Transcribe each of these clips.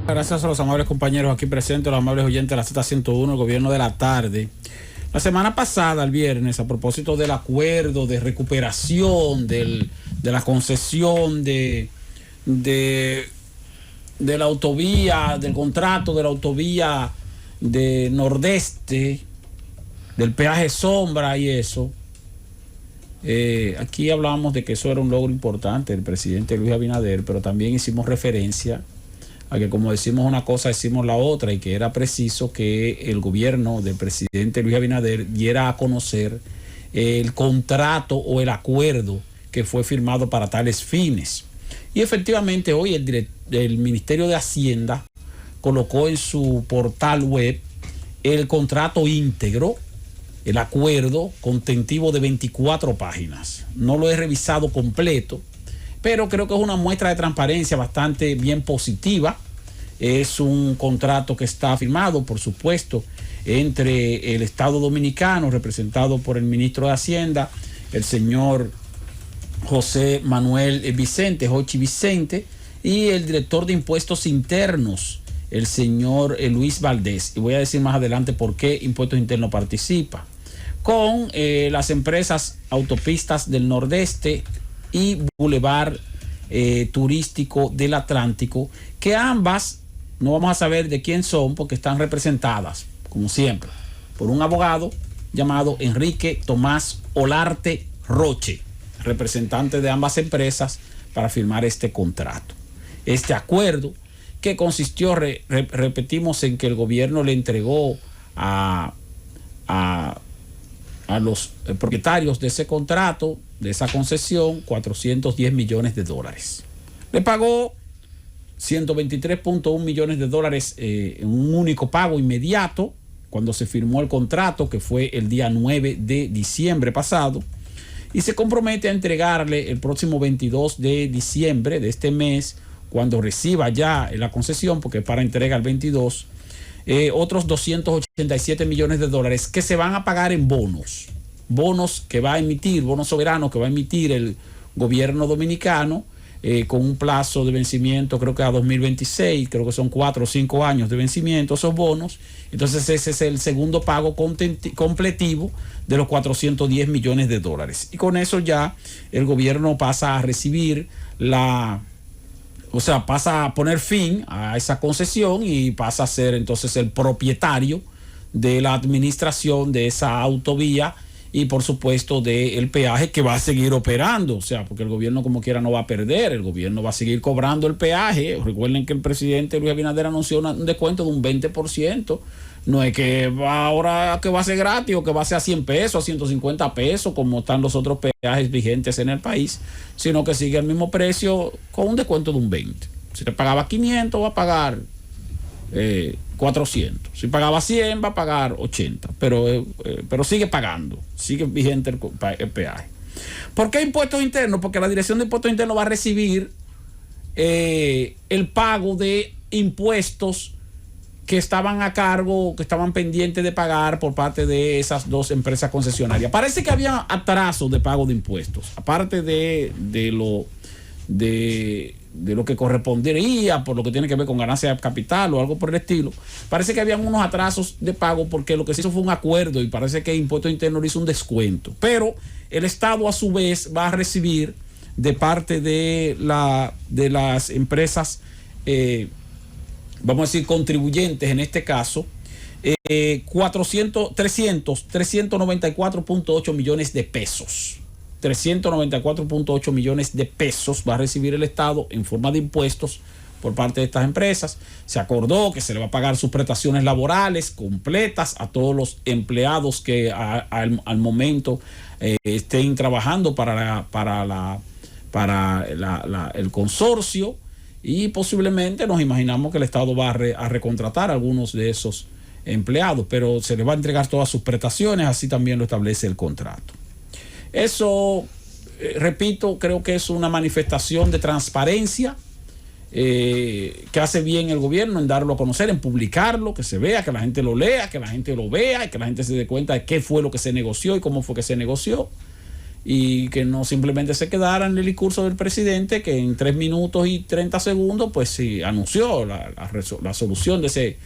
Gracias a los amables compañeros aquí presentes, los amables oyentes de la Z101, el gobierno de la tarde. La semana pasada, el viernes, a propósito del acuerdo de recuperación de la concesión de la autovía, del contrato de la autovía de Nordeste, del peaje Sombra y eso, aquí hablábamos de que eso era un logro importante del presidente Luis Abinader, pero también hicimos referencia a que, como decimos una cosa, decimos la otra, y que era preciso que el gobierno del presidente Luis Abinader diera a conocer el contrato o el acuerdo que fue firmado para tales fines. Y efectivamente hoy el Ministerio de Hacienda colocó en su portal web el contrato íntegro, el acuerdo contentivo de 24 páginas. No lo he revisado completo, pero creo que es una muestra de transparencia bastante bien positiva. Es un contrato que está firmado, por supuesto, entre el Estado Dominicano, representado por el ministro de Hacienda, el señor José Manuel Vicente, Jochi Vicente, y el director de Impuestos Internos, el señor Luis Valdés. Y voy a decir más adelante por qué Impuestos Internos participa. Con las empresas Autopistas del Nordeste y Boulevard Turístico del Atlántico, que ambas no vamos a saber de quién son porque están representadas, como siempre, por un abogado llamado Enrique Tomás Olarte Roche, representante de ambas empresas, para firmar este contrato. Este acuerdo que consistió, repetimos, en que el gobierno le entregó a los propietarios de ese contrato, de esa concesión, 410 millones de dólares. Le pagó 123.1 millones de dólares en un único pago inmediato cuando se firmó el contrato, que fue el día 9 de diciembre pasado, y se compromete a entregarle el próximo 22 de diciembre de este mes, cuando reciba ya la concesión, porque para entrega el 22, otros 287 millones de dólares que se van a pagar en bonos que va a emitir, bonos soberanos que va a emitir el gobierno dominicano, con un plazo de vencimiento creo que a 2026, creo que son 4 o 5 años de vencimiento esos bonos. Entonces ese es el segundo pago completivo de los 410 millones de dólares, y con eso ya el gobierno pasa a recibir pasa a poner fin a esa concesión y pasa a ser entonces el propietario de la administración de esa autovía y, por supuesto, del peaje, que va a seguir operando. O sea, porque el gobierno, como quiera, no va a perder, el gobierno va a seguir cobrando el peaje. Recuerden que el presidente Luis Abinader anunció un descuento de un 20%. No es que ahora que va a ser gratis o que va a ser a 100 pesos, a 150 pesos, como están los otros peajes vigentes en el país, sino que sigue el mismo precio con un descuento de un 20%. Si te pagaba 500, va a pagar 400. Si pagaba 100, va a pagar 80. Pero sigue pagando, sigue vigente el peaje. ¿Por qué impuestos internos? Porque la Dirección de Impuestos Internos va a recibir el pago de impuestos que estaban a cargo, que estaban pendientes de pagar por parte de esas dos empresas concesionarias. Parece que había atrasos de pago de impuestos, aparte de lo que correspondería por lo que tiene que ver con ganancia de capital o algo por el estilo. Parece que habían unos atrasos de pago porque lo que se hizo fue un acuerdo y parece que Impuestos Internos hizo un descuento. Pero el Estado, a su vez, va a recibir de parte de las empresas, vamos a decir, contribuyentes en este caso, 394.8 millones de pesos. 394.8 millones de pesos va a recibir el Estado en forma de impuestos por parte de estas empresas. Se acordó que se le va a pagar sus prestaciones laborales completas a todos los empleados que al momento estén trabajando para el consorcio, y posiblemente nos imaginamos que el Estado va a recontratar a algunos de esos empleados, pero se les va a entregar todas sus prestaciones, así también lo establece el contrato. Eso, repito, creo que es una manifestación de transparencia que hace bien el gobierno en darlo a conocer, en publicarlo, que se vea, que la gente lo lea, que la gente lo vea y que la gente se dé cuenta de qué fue lo que se negoció y cómo fue que se negoció. y que no simplemente se quedara en el discurso del presidente, que en 3 minutos y 30 segundos pues sí anunció la solución de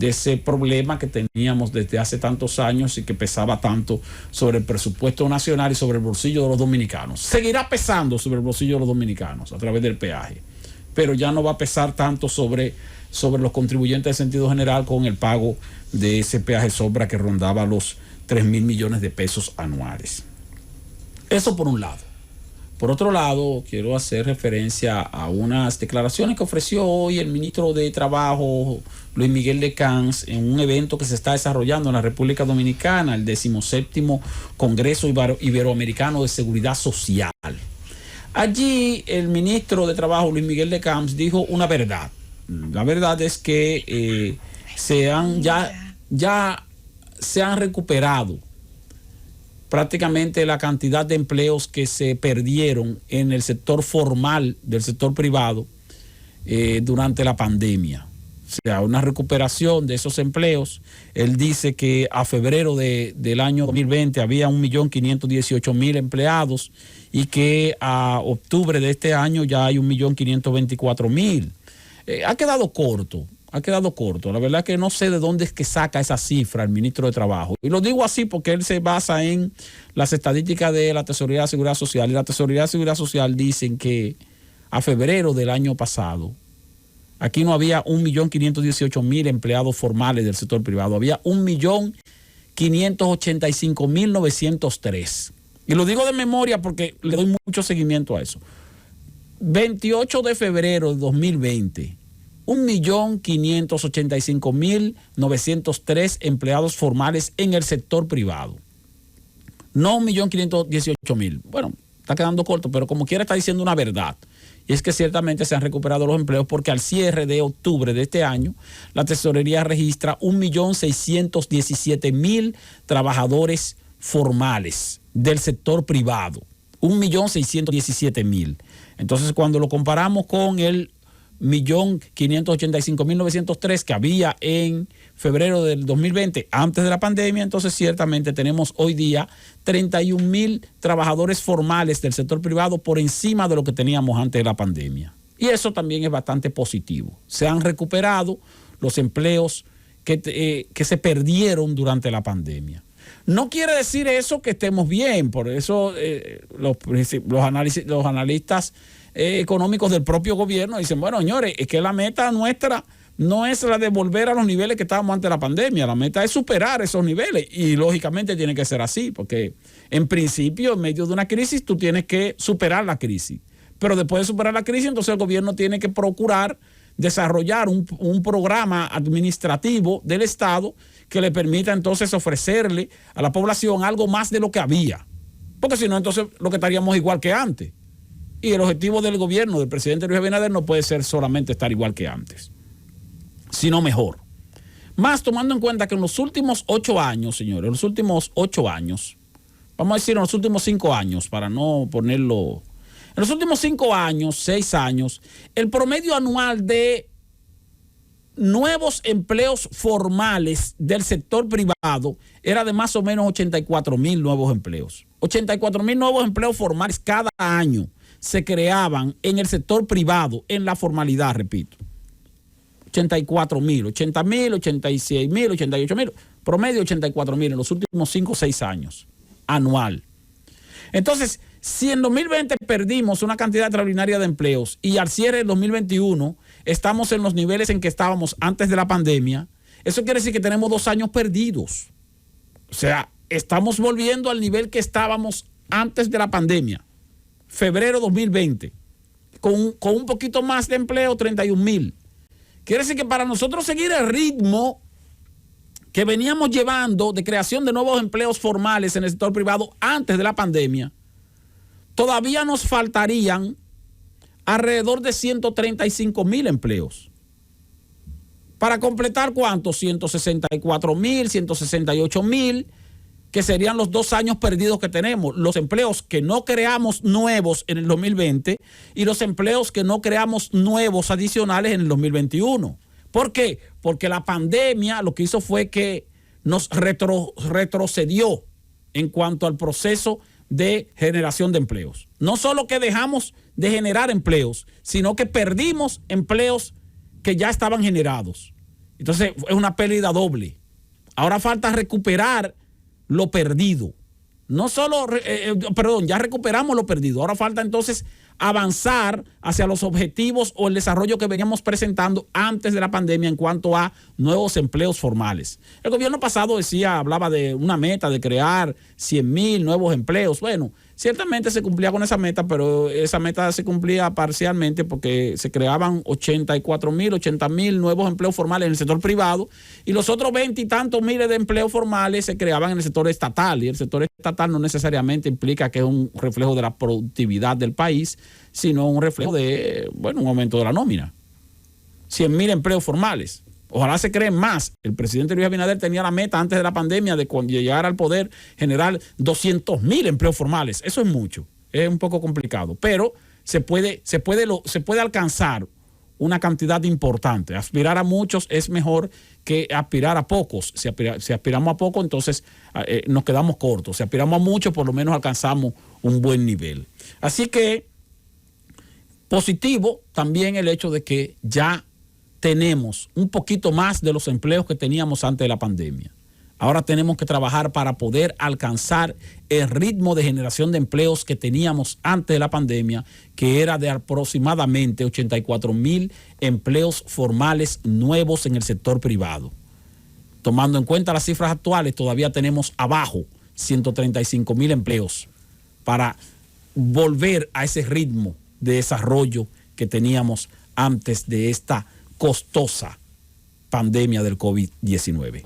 ese problema que teníamos desde hace tantos años y que pesaba tanto sobre el presupuesto nacional y sobre el bolsillo de los dominicanos. Seguirá pesando sobre el bolsillo de los dominicanos a través del peaje, pero ya no va a pesar tanto sobre los contribuyentes en sentido general con el pago de ese peaje sobra que rondaba los 3.000 millones de pesos anuales. Eso por un lado. Por otro lado, quiero hacer referencia a unas declaraciones que ofreció hoy el ministro de Trabajo, Luis Miguel de Camps, en un evento que se está desarrollando en la República Dominicana, el 17º Congreso Iberoamericano de Seguridad Social. Allí el ministro de Trabajo, Luis Miguel de Camps, dijo una verdad. La verdad es que ya se han recuperado prácticamente la cantidad de empleos que se perdieron en el sector formal del sector privado durante la pandemia. O sea, una recuperación de esos empleos. Él dice que a febrero del año 2020 había 1.518.000 empleados y que a octubre de este año ya hay 1.524.000. Ha quedado corto. La verdad es que no sé de dónde es que saca esa cifra el ministro de Trabajo. Y lo digo así porque él se basa en las estadísticas de la Tesorería de Seguridad Social. Y la Tesorería de Seguridad Social dicen que a febrero del año pasado, aquí no había 1.518.000 empleados formales del sector privado. Había 1.585.903. Y lo digo de memoria porque le doy mucho seguimiento a eso. 28 de febrero de 2020. 1.585.903 empleados formales en el sector privado. No 1.518.000. Bueno, está quedando corto, pero como quiera está diciendo una verdad. Y es que ciertamente se han recuperado los empleos porque al cierre de octubre de este año, la tesorería registra 1.617.000 trabajadores formales del sector privado. 1.617.000. Entonces, cuando lo comparamos con el 1.585.903 que había en febrero del 2020, antes de la pandemia, entonces ciertamente tenemos hoy día 31.000 trabajadores formales del sector privado por encima de lo que teníamos antes de la pandemia. Y eso también es bastante positivo. Se han recuperado los empleos que se perdieron durante la pandemia. No quiere decir eso que estemos bien, por eso los analistas económicos del propio gobierno dicen, bueno, señores, es que la meta nuestra no es la de volver a los niveles que estábamos antes de la pandemia, la meta es superar esos niveles y lógicamente tiene que ser así, porque en principio, en medio de una crisis, tú tienes que superar la crisis, pero después de superar la crisis, entonces el gobierno tiene que procurar desarrollar un programa administrativo del Estado que le permita entonces ofrecerle a la población algo más de lo que había, porque si no, entonces lo que estaríamos igual que antes. Y el objetivo del gobierno del presidente Luis Abinader no puede ser solamente estar igual que antes, sino mejor. Más tomando en cuenta que en los últimos 8 años, señores, en los últimos 8 años, vamos a decir en los últimos 5 años, para no ponerlo, en los últimos 5 años, 6 años, el promedio anual de nuevos empleos formales del sector privado era de más o menos 84.000 nuevos empleos. 84.000 nuevos empleos formales cada año se creaban en el sector privado, en la formalidad, repito. 84.000, 80.000, 86.000, 88.000, promedio 84.000 en los últimos 5 o 6 años, anual. Entonces, si en 2020 perdimos una cantidad extraordinaria de empleos y al cierre del 2021 estamos en los niveles en que estábamos antes de la pandemia, eso quiere decir que tenemos 2 años perdidos. O sea, estamos volviendo al nivel que estábamos antes de la pandemia. Febrero 2020, con un poquito más de empleo, 31.000. Quiere decir que para nosotros seguir el ritmo que veníamos llevando de creación de nuevos empleos formales en el sector privado antes de la pandemia, todavía nos faltarían alrededor de 135.000 empleos. Para completar, ¿cuántos? 164.000, 168.000, que serían los 2 años perdidos que tenemos, los empleos que no creamos nuevos en el 2020 y los empleos que no creamos nuevos adicionales en el 2021. ¿Por qué? Porque la pandemia lo que hizo fue que nos retrocedió en cuanto al proceso de generación de empleos. No solo que dejamos de generar empleos, sino que perdimos empleos que ya estaban generados. Entonces es una pérdida doble. Ahora falta recuperar lo perdido. No solo, ya recuperamos lo perdido. Ahora falta entonces avanzar hacia los objetivos o el desarrollo que veníamos presentando antes de la pandemia en cuanto a nuevos empleos formales. El gobierno pasado hablaba de una meta de crear 100,000 nuevos empleos. Bueno, ciertamente se cumplía con esa meta, pero esa meta se cumplía parcialmente porque se creaban 80,000 nuevos empleos formales en el sector privado y los otros 20 y tantos miles de empleos formales se creaban en el sector estatal, y el sector estatal no necesariamente implica que es un reflejo de la productividad del país, sino un reflejo de, un aumento de la nómina. 100,000 empleos formales. Ojalá se creen más. El presidente Luis Abinader tenía la meta antes de la pandemia de cuando llegara al poder generar 200,000 empleos formales. Eso es mucho. Es un poco complicado, pero se puede alcanzar una cantidad importante. Aspirar a muchos es mejor que aspirar a pocos. Si aspiramos a poco, entonces nos quedamos cortos. Si aspiramos a muchos, por lo menos alcanzamos un buen nivel. Así que positivo también el hecho de que ya tenemos un poquito más de los empleos que teníamos antes de la pandemia. Ahora tenemos que trabajar para poder alcanzar el ritmo de generación de empleos que teníamos antes de la pandemia, que era de aproximadamente 84,000 empleos formales nuevos en el sector privado. Tomando en cuenta las cifras actuales, todavía tenemos abajo 135,000 empleos para volver a ese ritmo de desarrollo que teníamos antes de esta costosa pandemia del COVID-19.